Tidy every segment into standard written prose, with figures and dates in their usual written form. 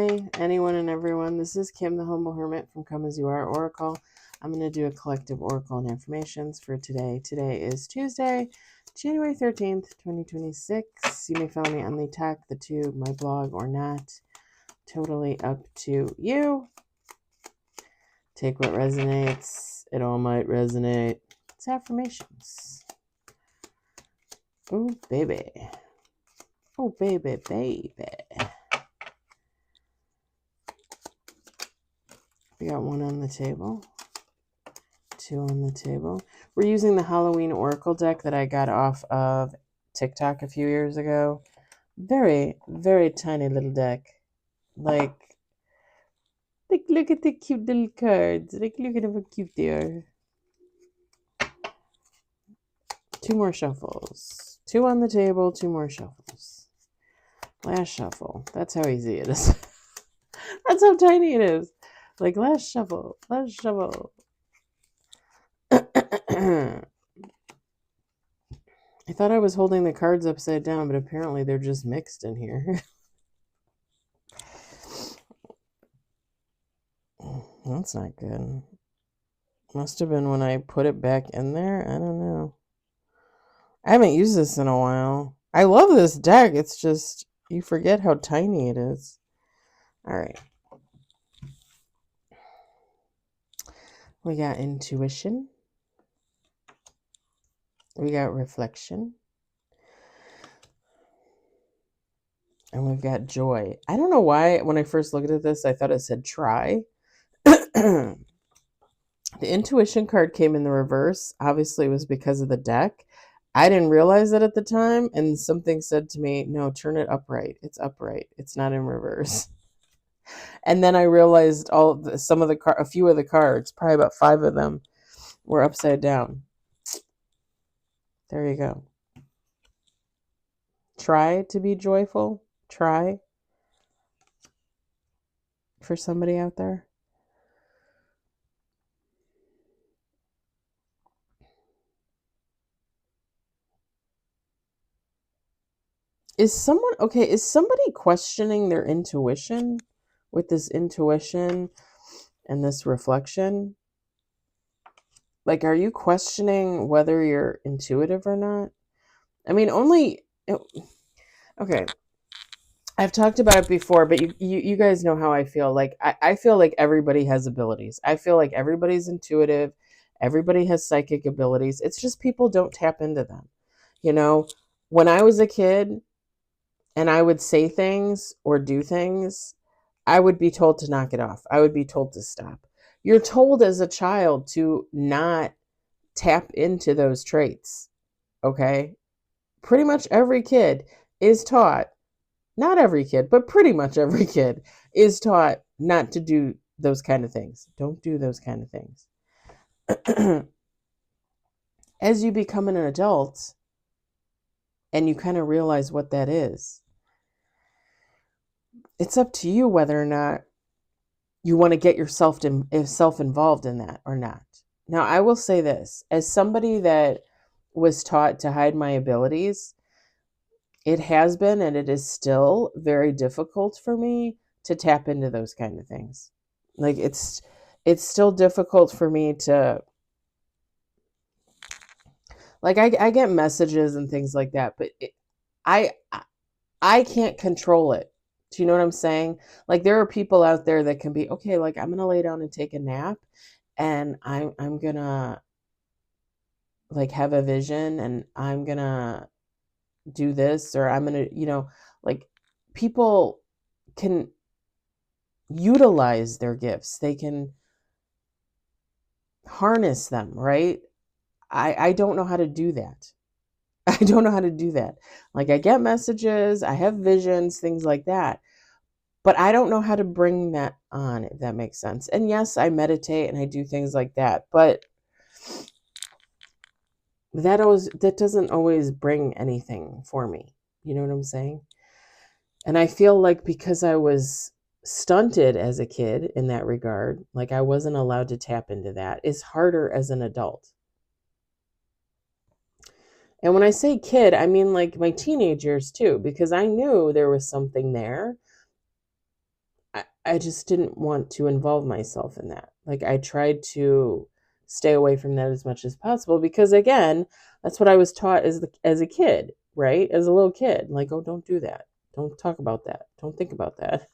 Hi, anyone and everyone. This is Kim, the Humble Hermit from Come As You Are Oracle. I'm going to do a collective oracle and affirmations for today. Today is Tuesday, January 13th, 2026. You may follow me on the talk, the tube, my blog, or not. Totally up to you. Take what resonates. It all might resonate. It's affirmations. Oh, baby. Oh, baby, baby. We got one on the table, two on the table. We're using the Halloween Oracle deck that I got off of TikTok a few years ago. Very, very tiny little deck. Like look at the cute little cards. Like, look at how cute they are. Two more shuffles. Two on the table, two more shuffles. Last shuffle. That's how easy it is. That's how tiny it is. Like, last shuffle, last shuffle. I thought I was holding the cards upside down, but apparently they're just mixed in here. That's not good. Must have been when I put it back in there. I don't know. I haven't used this in a while. I love this deck. It's just, you forget how tiny it is. All right. We got intuition. We got reflection. And we've got joy. I don't know why when I first looked at this, I thought it said try. The intuition card came in the reverse. Obviously, it was because of the deck. I didn't realize it at the time, and something said to me, no, turn it upright. It's upright. It's not in reverse. And then I realized a few of the cards, probably about 5 of them, were upside down. There you go. Try to be joyful. Try for somebody out there. Is somebody questioning their intuition with this intuition and this reflection? Like, are you questioning whether you're intuitive or not? I mean, okay. I've talked about it before, but you guys know how I feel. Like, I feel like everybody has abilities. I feel like everybody's intuitive. Everybody has psychic abilities. It's just people don't tap into them. You know, when I was a kid and I would say things or do things, I would be told to knock it off. I would be told to stop. You're told as a child to not tap into those traits. Okay? Pretty much every kid is taught, not every kid, but pretty much every kid is taught not to do those kind of things. Don't do those kind of things. As you become an adult and you kind of realize what that is, it's up to you whether or not you want to get yourself involved in that or not. Now, I will say this, as somebody that was taught to hide my abilities, it has been and it is still very difficult for me to tap into those kind of things. Like, it's still difficult for me to, like, I get messages and things like that, but I can't control it. Do you know what I'm saying? Like, there are people out there that can be, okay, like, I'm going to lay down and take a nap and I'm going to, like, have a vision and I'm going to do this, or I'm going to, like, people can utilize their gifts. They can harness them, right? I don't know how to do that. I don't know how to do that. Like, I get messages, I have visions, things like that. But I don't know how to bring that on, if that makes sense. And yes, I meditate and I do things like that, but that doesn't always bring anything for me. You know what I'm saying? And I feel like because I was stunted as a kid in that regard, like I wasn't allowed to tap into that, it's harder as an adult. And when I say kid, I mean like my teenage years too, because I knew there was something there. I just didn't want to involve myself in that. Like I tried to stay away from that as much as possible because again, that's what I was taught as a kid, right? As a little kid, like, oh, don't do that. Don't talk about that. Don't think about that.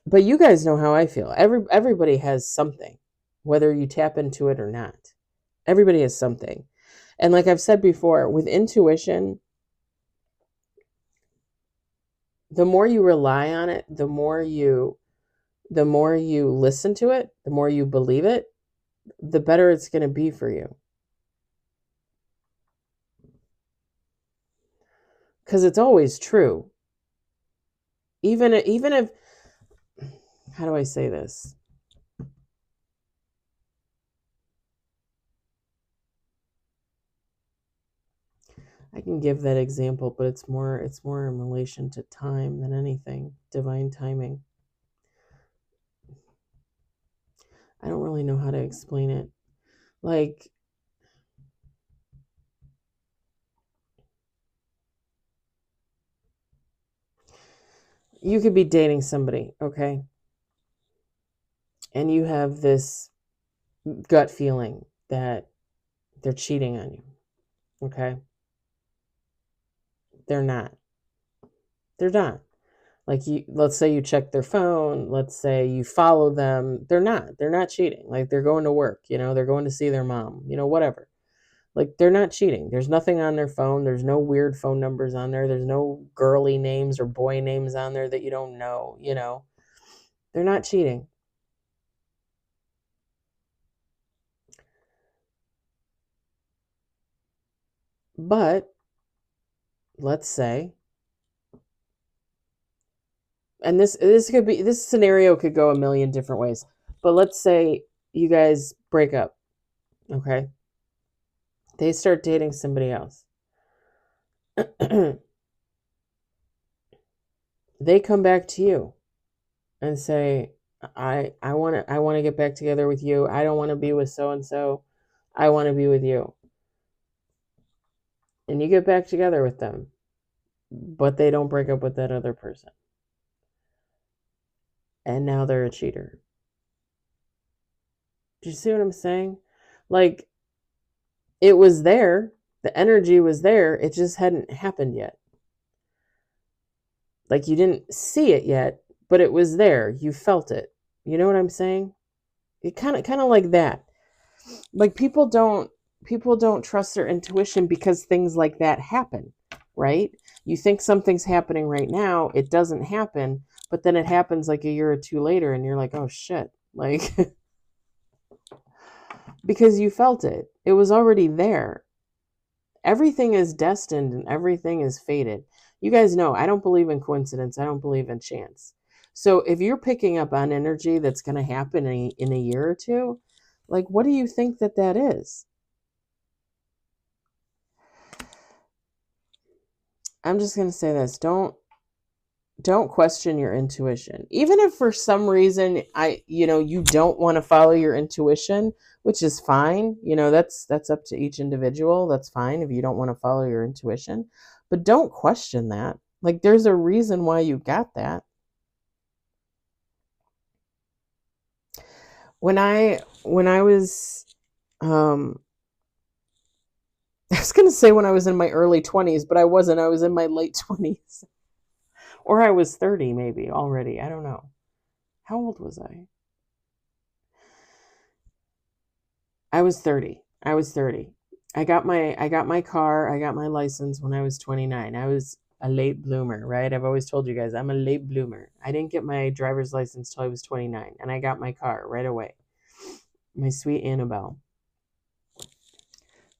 But you guys know how I feel. Everybody has something, whether you tap into it or not. Everybody has something. And like I've said before, with intuition, the more you rely on it, the more you listen to it, the more you believe it, the better it's going to be for you. Because it's always true. Even if, how do I say this? I can give that example, but it's more in relation to time than anything, divine timing. I don't really know how to explain it. Like, you could be dating somebody, okay? And you have this gut feeling that they're cheating on you, okay? They're not. They're not. Like, let's say you check their phone, let's say you follow them. They're not cheating. Like, they're going to work, they're going to see their mom, whatever. Like, they're not cheating. There's nothing on their phone. There's no weird phone numbers on there. There's no girly names or boy names on there that you don't know. They're not cheating. But let's say, and this scenario could go a million different ways, but let's say you guys break up, okay? They start dating somebody else. They come back to you and say, I want to get back together with you. I don't want to be with so and so. I want to be with you. And you get back together with them, but they don't break up with that other person. And now they're a cheater. Do you see what I'm saying? Like, it was there, the energy was there, it just hadn't happened yet. Like, you didn't see it yet, but it was there. You felt it. You know what I'm saying? It kind of like that. Like, people don't trust their intuition because things like that happen, right? You think something's happening right now, it doesn't happen, but then it happens like a year or two later and you're like, "Oh shit." Like because you felt it. It was already there. Everything is destined and everything is fated. You guys know, I don't believe in coincidence. I don't believe in chance. So if you're picking up on energy that's going to happen in a year or two, like, what do you think that is? I'm just going to say this. Don't question your intuition. Even if for some reason you don't want to follow your intuition, which is fine. That's up to each individual. That's fine if you don't want to follow your intuition, but don't question that. Like, there's a reason why you got that. When I was I was going to say when I was in my early 20s, but I wasn't. I was in my late 20s. Or I was 30 maybe already. I don't know. How old was I? I was 30. I was 30. I got my car, I got my license when I was 29. I was a late bloomer, right? I've always told you guys I'm a late bloomer. I didn't get my driver's license till I was 29, and I got my car right away. My sweet Annabelle.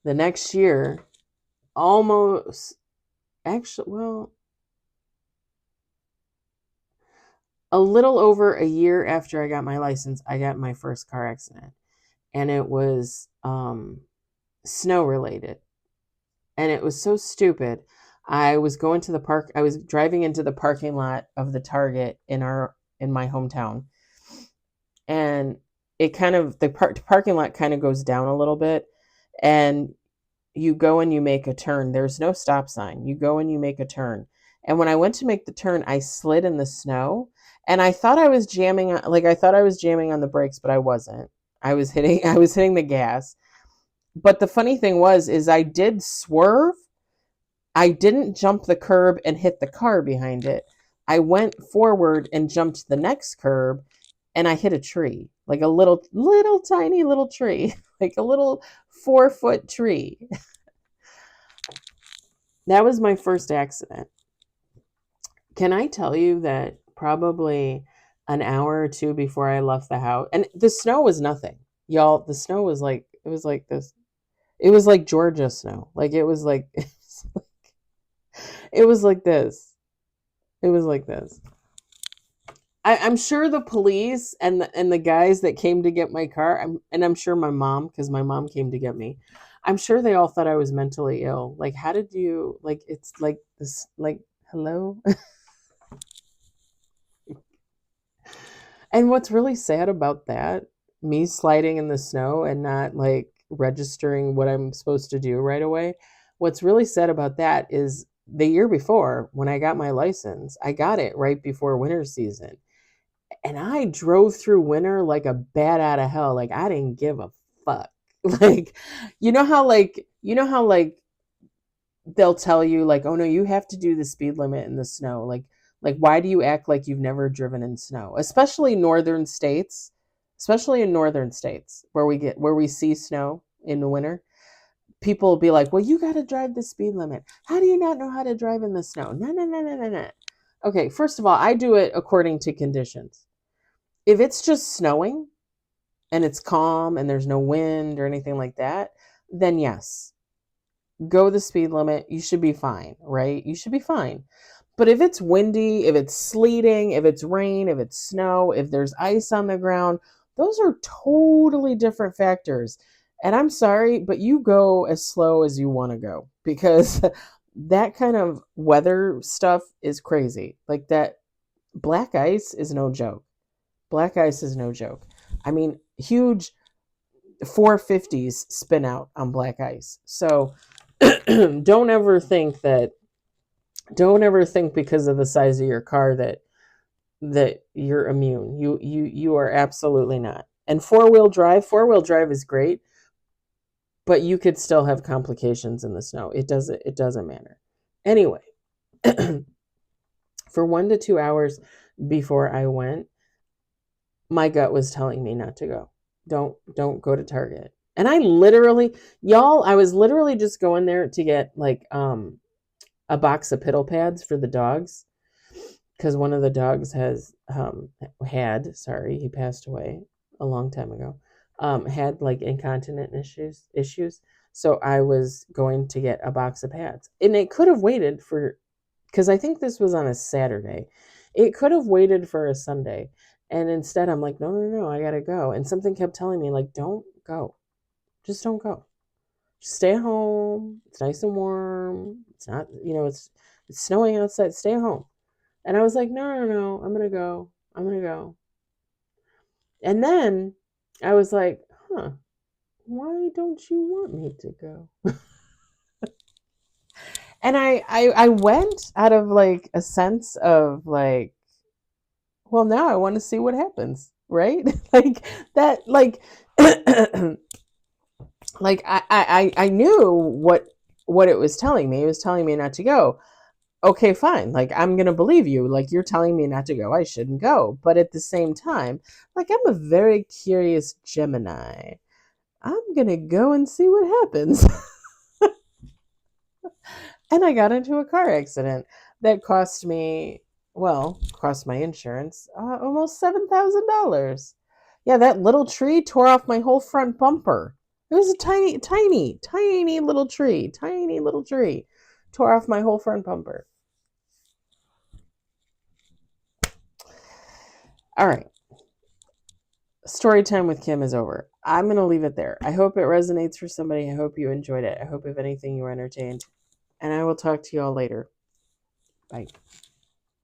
The next year, almost actually, well, a little over a year after I got my license, I got my first car accident. And it was snow related. And it was so stupid. I was going to the park. I was driving into the parking lot of the Target in my hometown. And it kind of, the parking lot kind of goes down a little bit. And you go and you make a turn. There's no stop sign. You go and you make a turn. And when I went to make the turn, I slid in the snow, and I thought I was jamming on, like I thought I was jamming on the brakes, but I wasn't. I was hitting the gas. But the funny thing was is I did swerve. I didn't jump the curb and hit the car behind it. I went forward and jumped the next curb, and I hit a tree, like a little tiny little tree, like a little 4-foot tree. That was my first accident. Can I tell you that probably an hour or two before I left the house, and the snow was nothing, y'all. The snow was like, it was like this. It was like Georgia snow. Like it was like it was like this. It was like this. I'm sure the police and the guys that came to get my car, I'm sure my mom, because my mom came to get me, I'm sure they all thought I was mentally ill. Like, how did you, like, it's like this, like, hello? And what's really sad about that, me sliding in the snow and not like registering what I'm supposed to do right away, what's really sad about that is the year before when I got my license, I got it right before winter season. And I drove through winter like a bat out of hell. Like I didn't give a fuck. Like, you know how they'll tell you like, oh no, you have to do the speed limit in the snow. Like why do you act like you've never driven in snow? Especially in northern states where we see snow in the winter. People will be like, well, you got to drive the speed limit. How do you not know how to drive in the snow? No, no, no, no, no, no. Okay, first of all, I do it according to conditions. If it's just snowing and it's calm and there's no wind or anything like that, then yes, go the speed limit. You should be fine, right? You should be fine. But if it's windy, if it's sleeting, if it's rain, if it's snow, if there's ice on the ground, those are totally different factors. And I'm sorry, but you go as slow as you want to go because that kind of weather stuff is crazy. Like that black ice is no joke. Black ice is no joke. I mean, huge 450s spin out on black ice. So don't ever think because of the size of your car that you're immune. You are absolutely not. And four-wheel drive is great, but you could still have complications in the snow. It doesn't matter. Anyway, for 1 to 2 hours before I went, my gut was telling me not to go. Don't go to Target. And I was literally just going there to get like a box of piddle pads for the dogs, because one of the dogs he passed away a long time ago, had like incontinent issues. So I was going to get a box of pads, and it could have waited because I think this was on a Saturday. It could have waited for a Sunday. And instead I'm like, no, I gotta go. And something kept telling me like, don't go. Just don't go. Just stay at home. It's nice and warm. It's not, it's snowing outside. Stay at home. And I was like, no, I'm gonna go. And then I was like, why don't you want me to go? And I went out of like a sense of like, well, now I want to see what happens, right? Like that, like, like I knew what it was telling me. It was telling me not to go. Okay, fine. Like I'm gonna believe you. Like you're telling me not to go. I shouldn't go. But at the same time, like I'm a very curious Gemini. I'm gonna go and see what happens. And I got into a car accident that cost my insurance almost $7,000. Yeah, that little tree tore off my whole front bumper. It was a tiny, tiny, tiny little tree. Tiny little tree. Tore off my whole front bumper. All right. Story time with Kim is over. I'm going to leave it there. I hope it resonates for somebody. I hope you enjoyed it. I hope, if anything, you were entertained. And I will talk to you all later. Bye.